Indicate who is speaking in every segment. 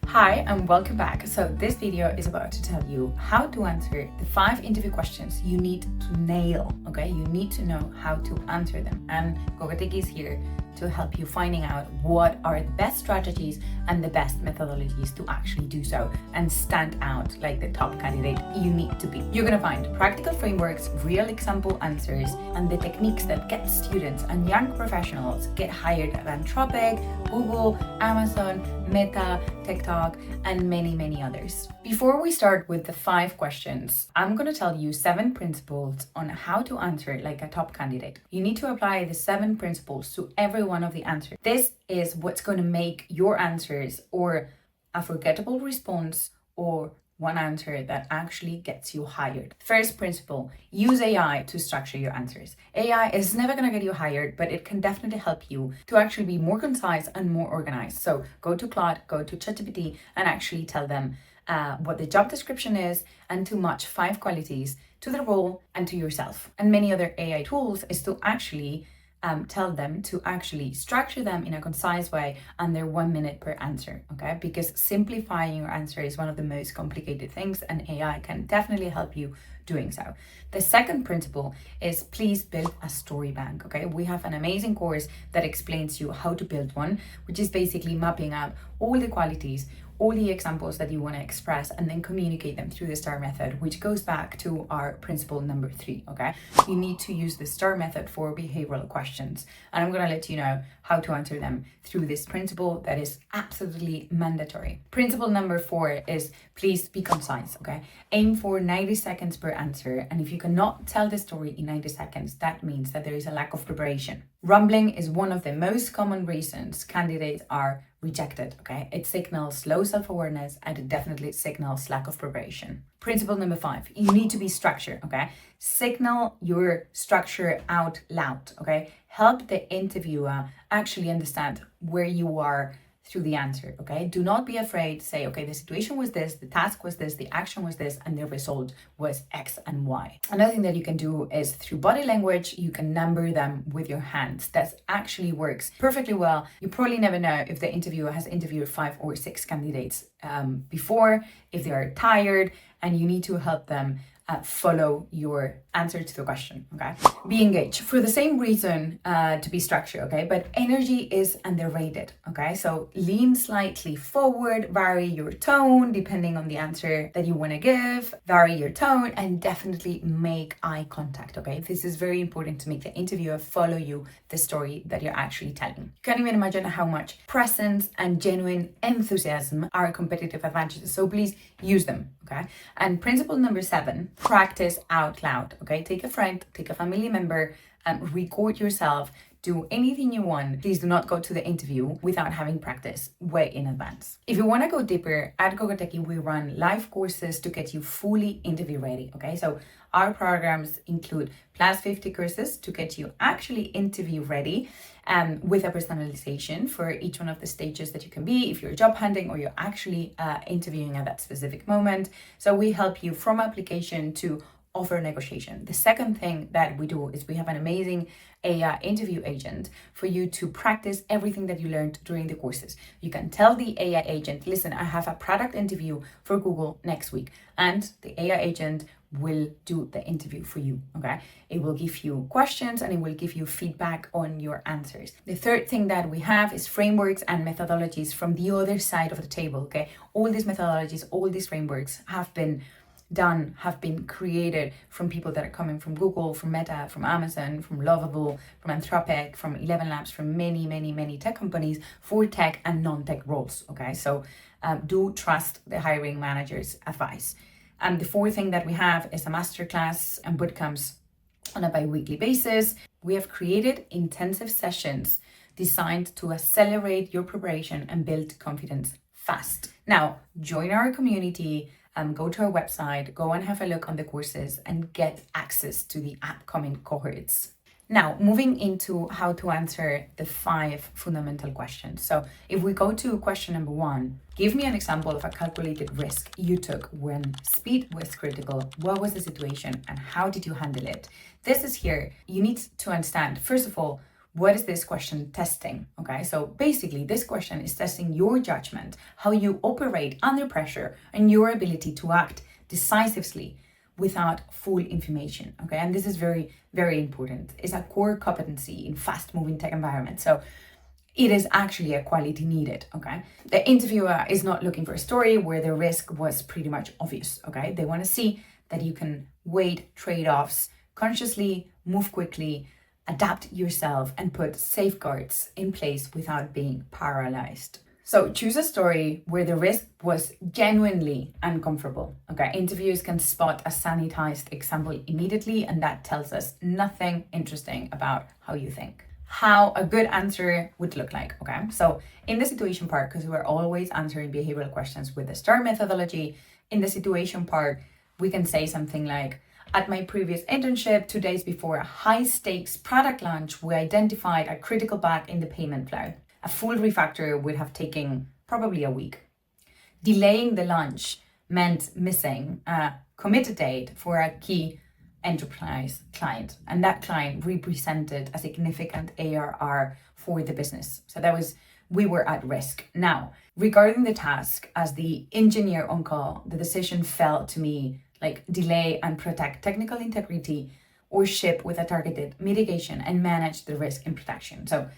Speaker 1: Hi and welcome back. So this video is about to tell you how to answer the 5 interview questions you need to nail, okay? You need to know how to answer them. And Gogateki is here to help you finding out what are the best strategies and the best methodologies to actually do so and stand out like the top candidate you need to be. You're gonna find practical frameworks, real example answers, and the techniques that get students and young professionals get hired at Anthropic, Google, Amazon, Meta, TikTok, and many others. Before we start with the 5 questions, I'm going to tell you 7 principles on how to answer like a top candidate. You need to apply the 7 principles to every one of the answers. This is what's going to make your answers or a forgettable response or one answer that actually gets you hired. First principle, use AI to structure your answers. AI is never going to get you hired, but it can definitely help you to actually be more concise and more organized. So go to Claude, go to ChatGPT and actually tell them what the job description is and to match 5 qualities to the role and to yourself. And many other AI tools is to actually tell them to actually structure them in a concise way under 1 minute per answer, okay? Because simplifying your answer is one of the most complicated things and AI can definitely help you doing so. The second principle is please build a story bank, okay? We have an amazing course that explains you how to build one, which is basically mapping out all the qualities, all the examples that you want to express and then communicate them through the STAR method, which goes back to our principle number 3, okay? You need to use the STAR method for behavioral questions. And I'm going to let you know how to answer them through this principle that is absolutely mandatory. Principle number 4 is please be concise, okay? Aim for 90 seconds per answer. And if you cannot tell the story in 90 seconds, that means that there is a lack of preparation. Rambling is one of the most common reasons candidates are rejected, okay? It signals low self-awareness and it definitely signals lack of preparation. Principle number 5, you need to be structured, okay? Signal your structure out loud, okay? Help the interviewer actually understand where you are through the answer, okay? Do not be afraid to say, okay, the situation was this, the task was this, the action was this, and the result was X and Y. Another thing that you can do is through body language, you can number them with your hands. That actually works perfectly well. You probably never know if the interviewer has interviewed 5 or 6 candidates before, if they are tired, and you need to help them follow your answer to the question, okay? Be engaged for the same reason to be structured, okay? But energy is underrated, okay? So lean slightly forward, vary your tone depending on the answer that you want to give, vary your tone and definitely make eye contact, okay? This is very important to make the interviewer follow you the story that you're actually telling. You can't even imagine how much presence and genuine enthusiasm are competitive advantages. So please use them, okay? And principle number 7, practice out loud, okay? Take a friend, take a family member and record yourself. Do anything you want. Please do not go to the interview without having practice way in advance. If you want to go deeper, at Gogateki, we run live courses to get you fully interview ready, okay? So our programs include plus 50 courses to get you actually interview ready with a personalization for each one of the stages that you can be if you're job hunting or you're actually interviewing at that specific moment. So we help you from application to offer negotiation. The second thing that we do is we have an amazing AI interview agent for you to practice everything that you learned during the courses. You can tell the AI agent, listen, I have a product interview for Google next week, and the AI agent will do the interview for you, okay? It will give you questions and it will give you feedback on your answers. The third thing that we have is frameworks and methodologies from the other side of the table, okay? All these methodologies, all these frameworks have been created from people that are coming from Google, from Meta, from Amazon, from Lovable, from Anthropic, from 11 Labs, from many tech companies for tech and non-tech roles, okay? So do trust the hiring manager's advice. And the fourth thing that we have is a masterclass and bootcamps on a bi-weekly basis. We have created intensive sessions designed to accelerate your preparation and build confidence fast. Now, join our community. Go to our website, go and have a look on the courses and get access to the upcoming cohorts. Now, moving into how to answer the 5 fundamental questions. So if we go to question number 1, give me an example of a calculated risk you took when speed was critical. What was the situation and how did you handle it? This is here. You need to understand, first of all, what is this question testing? Okay, so basically this question is testing your judgment, how you operate under pressure, and your ability to act decisively without full information. Okay, and this is very, very important. It's a core competency in fast-moving tech environments. So it is actually a quality needed. Okay, the interviewer is not looking for a story where the risk was pretty much obvious. Okay, they want to see that you can weigh trade-offs consciously, move quickly, adapt yourself, and put safeguards in place without being paralyzed. So choose a story where the risk was genuinely uncomfortable. Okay, interviewers can spot a sanitized example immediately, and that tells us nothing interesting about how you think. How a good answer would look like. Okay, so in the situation part, because we're always answering behavioral questions with the STAR methodology, in the situation part, we can say something like, at my previous internship, 2 days before a high-stakes product launch, we identified a critical bug in the payment flow. A full refactor would have taken probably a week. Delaying the launch meant missing a committed date for a key enterprise client, and that client represented a significant ARR for the business. So we were at risk. Now, regarding the task, as the engineer on call, the decision fell to me like delay and protect technical integrity or ship with a targeted mitigation and manage the risk in production. So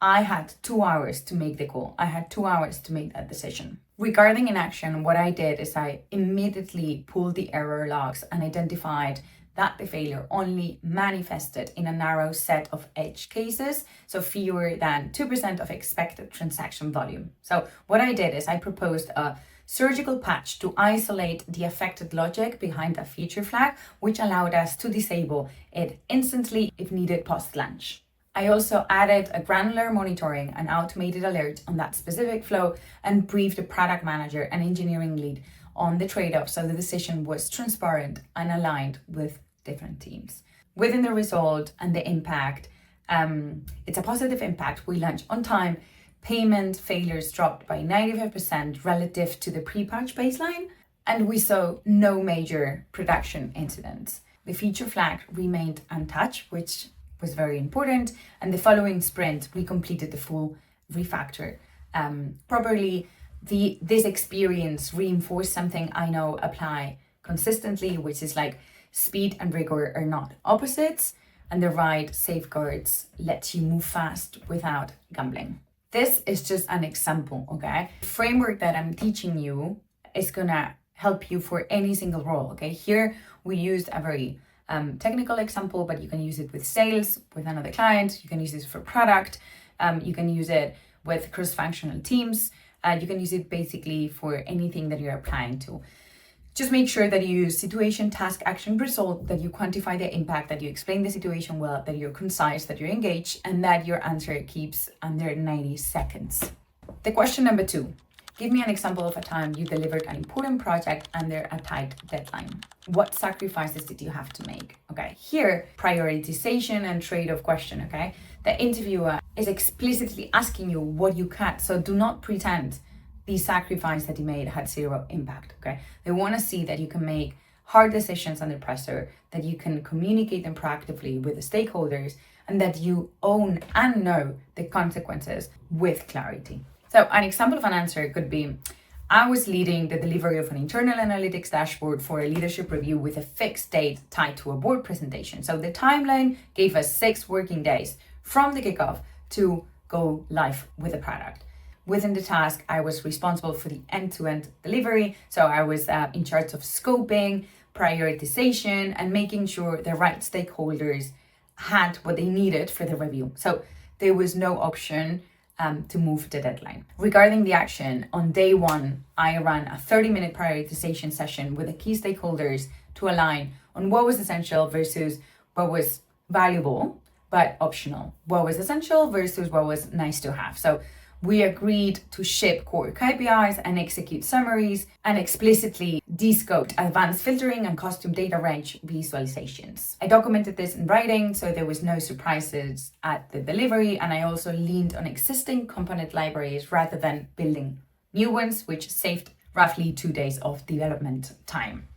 Speaker 1: I had 2 hours to make the call. I had 2 hours to make that decision. Regarding inaction, what I did is I immediately pulled the error logs and identified that the failure only manifested in a narrow set of edge cases, so fewer than 2% of expected transaction volume. So what I did is I proposed a surgical patch to isolate the affected logic behind a feature flag, which allowed us to disable it instantly if needed post-launch. I also added a granular monitoring and automated alert on that specific flow and briefed the product manager and engineering lead on the trade-off so the decision was transparent and aligned with different teams. Within the result and the impact, it's a positive impact. We launched on time. Payment failures dropped by 95% relative to the pre-patch baseline, and we saw no major production incidents. The feature flag remained untouched, which was very important, and the following sprint, we completed the full refactor properly. This experience reinforced something I know apply consistently, which is like speed and rigor are not opposites, and the right safeguards let you move fast without gambling. This is just an example, okay? The framework that I'm teaching you is gonna help you for any single role, okay? Here we used a very technical example, but you can use it with sales, with another client, you can use this for product, you can use it with cross-functional teams, you can use it basically for anything that you're applying to. Just make sure that you use situation, task, action, result, that you quantify the impact, that you explain the situation well, that you're concise, that you're engaged, and that your answer keeps under 90 seconds. The question number 2. Give me an example of a time you delivered an important project under a tight deadline. What sacrifices did you have to make? Okay, here, prioritization and trade-off question, okay? The interviewer is explicitly asking you what you cut, so do not pretend the sacrifice that you made had zero impact, okay? They want to see that you can make hard decisions under pressure, that you can communicate them proactively with the stakeholders, and that you own and know the consequences with clarity. So an example of an answer could be, I was leading the delivery of an internal analytics dashboard for a leadership review with a fixed date tied to a board presentation. So the timeline gave us 6 working days from the kickoff to go live with the product. Within the task, I was responsible for the end-to-end delivery. So I was in charge of scoping, prioritization, and making sure the right stakeholders had what they needed for the review. So there was no option to move the deadline. Regarding the action, on day 1, I ran a 30-minute prioritization session with the key stakeholders to align on what was essential versus what was valuable but optional, what was essential versus what was nice to have. So we agreed to ship core KPIs and execute summaries, and explicitly descoped advanced filtering and custom data range visualizations. I documented this in writing, so there was no surprises at the delivery, and I also leaned on existing component libraries rather than building new ones, which saved roughly 2 days of development time.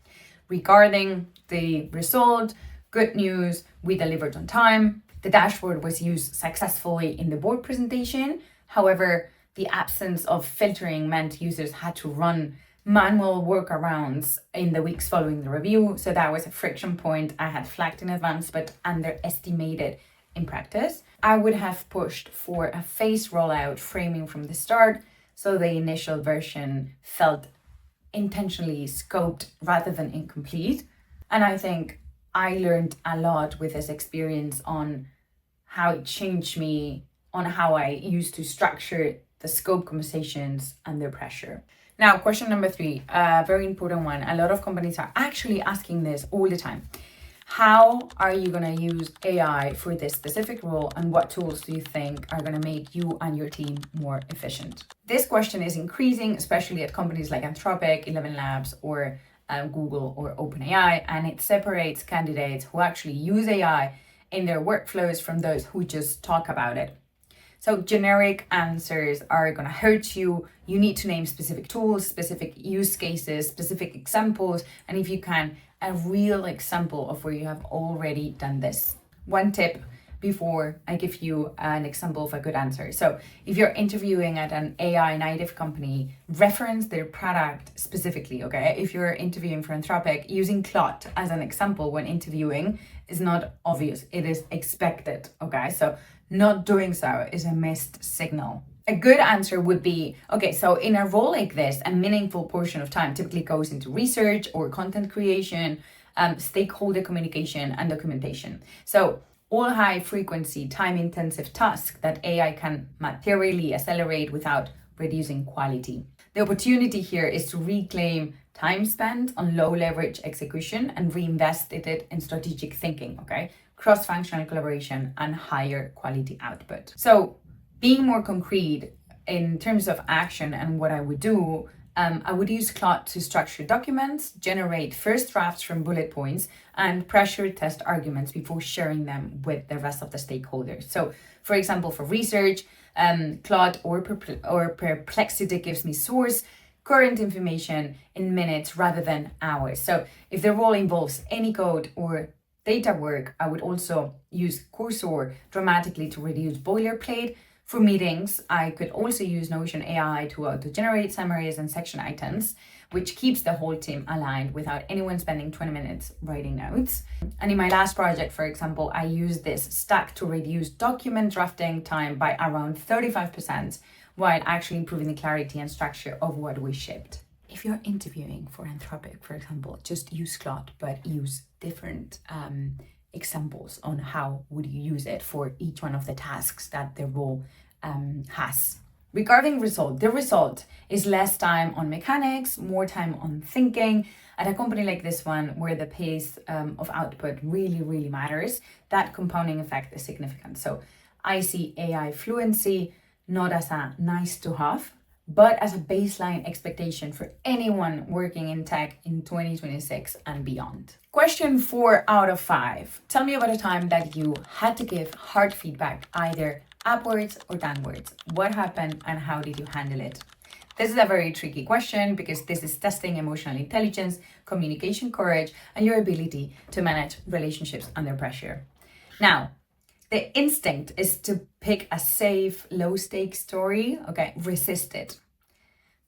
Speaker 1: Regarding the result, good news, we delivered on time. The dashboard was used successfully in the board presentation. However, the absence of filtering meant users had to run manual workarounds in the weeks following the review. So that was a friction point I had flagged in advance, but underestimated in practice. I would have pushed for a phased rollout framing from the start, so the initial version felt intentionally scoped rather than incomplete. And I think I learned a lot with this experience on how it changed me on how I used to structure the scope conversations under pressure. Now, question number 3, a very important one. A lot of companies are actually asking this all the time. How are you going to use AI for this specific role, and what tools do you think are going to make you and your team more efficient? This question is increasing, especially at companies like Anthropic, ElevenLabs, or Google or OpenAI, and it separates candidates who actually use AI in their workflows from those who just talk about it. So generic answers are going to hurt you. You need to name specific tools, specific use cases, specific examples, and if you can, a real example of where you have already done this. One tip before I give you an example of a good answer. So if you're interviewing at an AI native company, reference their product specifically, okay? If you're interviewing for Anthropic, using Claude as an example when interviewing is not obvious, it is expected, okay? So not doing so is a missed signal. A good answer would be, okay, so in a role like this, a meaningful portion of time typically goes into research or content creation, stakeholder communication, and documentation. So all high frequency, time intensive tasks that AI can materially accelerate without reducing quality. The opportunity here is to reclaim time spent on low leverage execution and reinvest it in strategic thinking, okay? Cross-functional collaboration and higher quality output. So being more concrete in terms of action and what I would do, I would use Claude to structure documents, generate first drafts from bullet points, and pressure test arguments before sharing them with the rest of the stakeholders. So, for example, for research, Claude or Perplexity gives me source, current information in minutes rather than hours. So if the role involves any code or data work, I would also use Cursor dramatically to reduce boilerplate. For meetings, I could also use Notion AI to generate summaries and section items, which keeps the whole team aligned without anyone spending 20 minutes writing notes. And in my last project, for example, I used this stack to reduce document drafting time by around 35%, while actually improving the clarity and structure of what we shipped. If you're interviewing for Anthropic, for example, just use Claude, but use different examples on how would you use it for each one of the tasks that the role has. Regarding result, the result is less time on mechanics, more time on thinking. At a company like this one, where the pace of output really matters, that compounding effect is significant. So I see AI fluency not as a nice to have, but as a baseline expectation for anyone working in tech in 2026 and beyond. Question 4 out of 5. Tell me about a time that you had to give hard feedback, either upwards or downwards. What happened and how did you handle it? This is a very tricky question because this is testing emotional intelligence, communication courage, and your ability to manage relationships under pressure. Now, the instinct is to pick a safe, low-stakes story, okay? Resist it.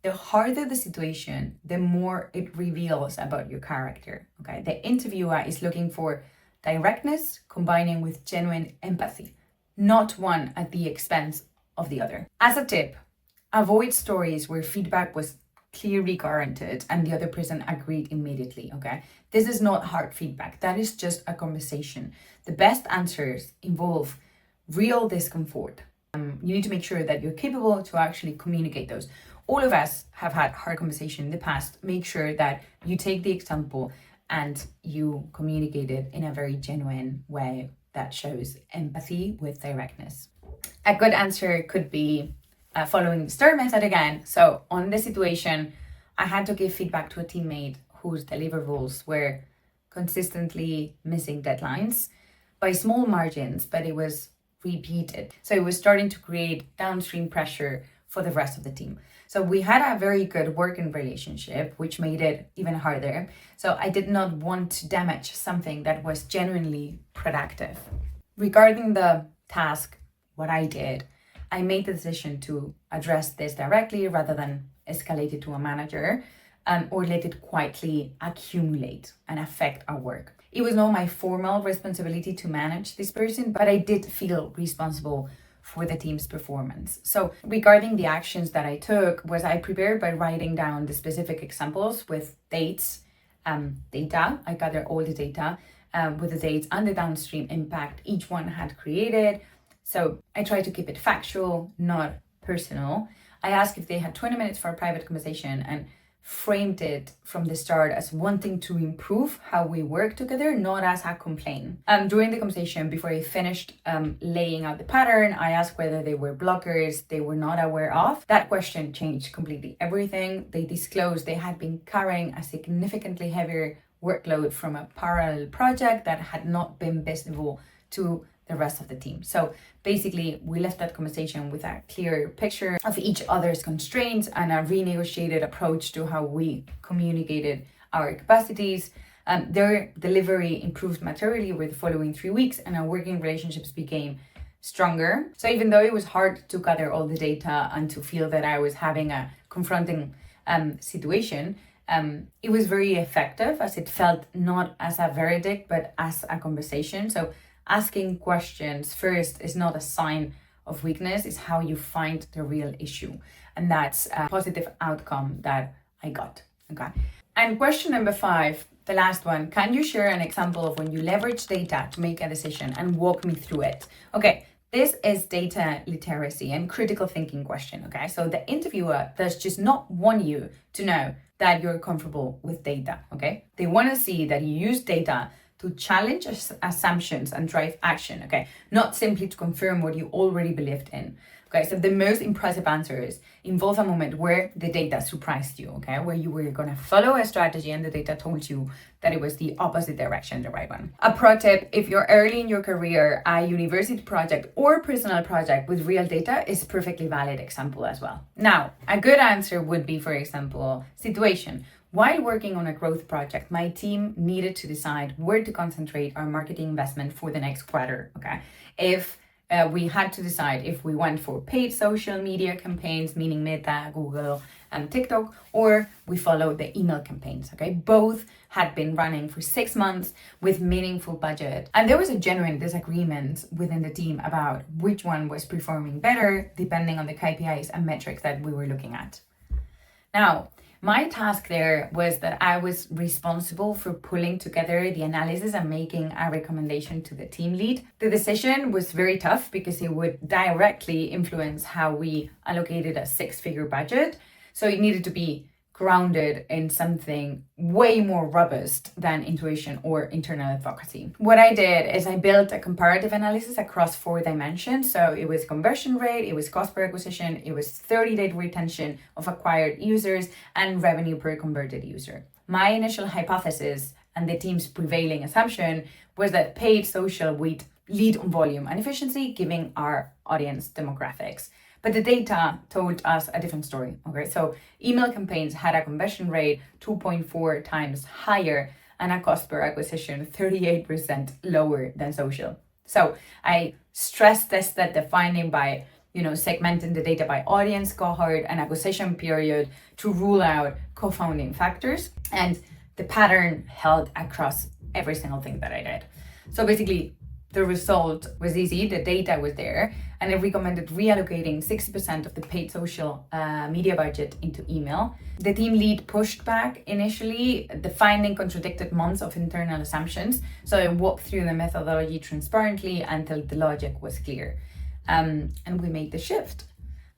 Speaker 1: The harder the situation, the more it reveals about your character, okay? The interviewer is looking for directness combining with genuine empathy, not one at the expense of the other. As a tip, avoid stories where feedback was clearly guaranteed and the other person agreed immediately, okay? This is not hard feedback. That is just a conversation. The best answers involve real discomfort. You need to make sure that you're capable to actually communicate those. All of us have had hard conversation in the past. Make sure that you take the example and you communicate it in a very genuine way that shows empathy with directness. A good answer could be following the STIR method again. So on this situation, I had to give feedback to a teammate whose deliverables were consistently missing deadlines by small margins, but it was repeated. So it was starting to create downstream pressure for the rest of the team. So we had a very good working relationship, which made it even harder. So I did not want to damage something that was genuinely productive. regarding the task, what I did, I made the decision to address this directly rather than escalate it to a manager, or let it quietly accumulate and affect our work. It was not my formal responsibility to manage this person, but I did feel responsible for the team's performance. So regarding the actions that I took, was I prepared by writing down the specific examples with dates, data. I gathered all the data with the dates and the downstream impact each one had created. So I tried to keep it factual, not personal. I asked if they had 20 minutes for a private conversation and framed it from the start as wanting to improve how we work together, not as a complaint. During the conversation, before I finished laying out the pattern, I asked whether they were blockers they were not aware of. That question changed completely everything. They disclosed they had been carrying a significantly heavier workload from a parallel project that had not been visible to the rest of the team. So basically, we left that conversation with a clear picture of each other's constraints and a renegotiated approach to how we communicated our capacities. Their delivery improved materially over the following 3 weeks, and our working relationships became stronger. So even though it was hard to gather all the data and to feel that I was having a confronting situation, it was very effective, as it felt not as a verdict, but as a conversation. So asking questions first is not a sign of weakness, it's how you find the real issue. And that's a positive outcome that I got. Okay. And question number 5, the last one, can you share an example of when you leverage data to make a decision and walk me through it? Okay. This is data literacy and critical thinking question, okay? So the interviewer does just not want you to know that you're comfortable with data, okay? They want to see that you use data to challenge assumptions and drive action, okay? Not simply to confirm what you already believed in. Okay, so the most impressive answers involve a moment where the data surprised you, okay? Where you were gonna follow a strategy and the data told you that it was the opposite direction, the right one. A pro tip, if you're early in your career, a university project or personal project with real data is perfectly valid example as well. Now, a good answer would be, for example, situation. While working on a growth project, my team needed to decide where to concentrate our marketing investment for the next quarter, okay? If we had to decide if we went for paid social media campaigns, meaning Meta, Google, and TikTok, or we followed the email campaigns, okay? Both had been running for 6 months with meaningful budget. And there was a genuine disagreement within the team about which one was performing better, depending on the KPIs and metrics that we were looking at. Now, my task there was that I was responsible for pulling together the analysis and making a recommendation to the team lead. The decision was very tough because it would directly influence how we allocated a 6-figure budget. So it needed to be grounded in something way more robust than intuition or internal advocacy. What I did is I built a comparative analysis across 4 dimensions. So it was conversion rate, it was cost per acquisition, it was 30-day retention of acquired users, and revenue per converted user. My initial hypothesis and the team's prevailing assumption was that paid social would lead on volume and efficiency, given our audience demographics. But the data told us a different story, okay? So email campaigns had a conversion rate 2.4 times higher and a cost per acquisition 38% lower than social. So I stress tested the finding by, segmenting the data by audience, cohort, and acquisition period to rule out confounding factors. And the pattern held across every single thing that I did. So basically, the result was easy, the data was there, and it recommended reallocating 60% of the paid social media budget into email. The team lead pushed back initially. The finding contradicted months of internal assumptions, so I walked through the methodology transparently until the logic was clear. And we made the shift.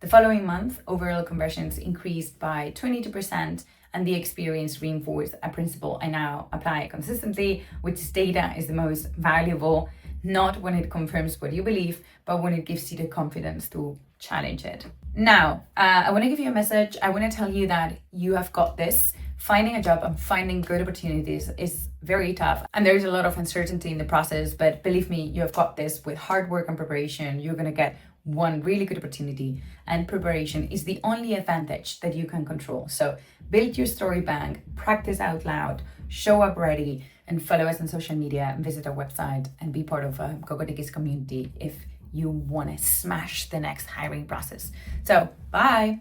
Speaker 1: The following month, overall conversions increased by 22%, and the experience reinforced a principle I now apply consistently, which is data is the most valuable, not when it confirms what you believe, but when it gives you the confidence to challenge it. Now, I want to give you a message. I want to tell you that you have got this. Finding a job and finding good opportunities is very tough, and there's a lot of uncertainty in the process, but believe me, you have got this. With hard work and preparation, you're going to get one really good opportunity, and preparation is the only advantage that you can control. So build your story bank, practice out loud, show up ready and follow us on social media and visit our website and be part of Gogoteki's community if you want to smash the next hiring process. So, bye.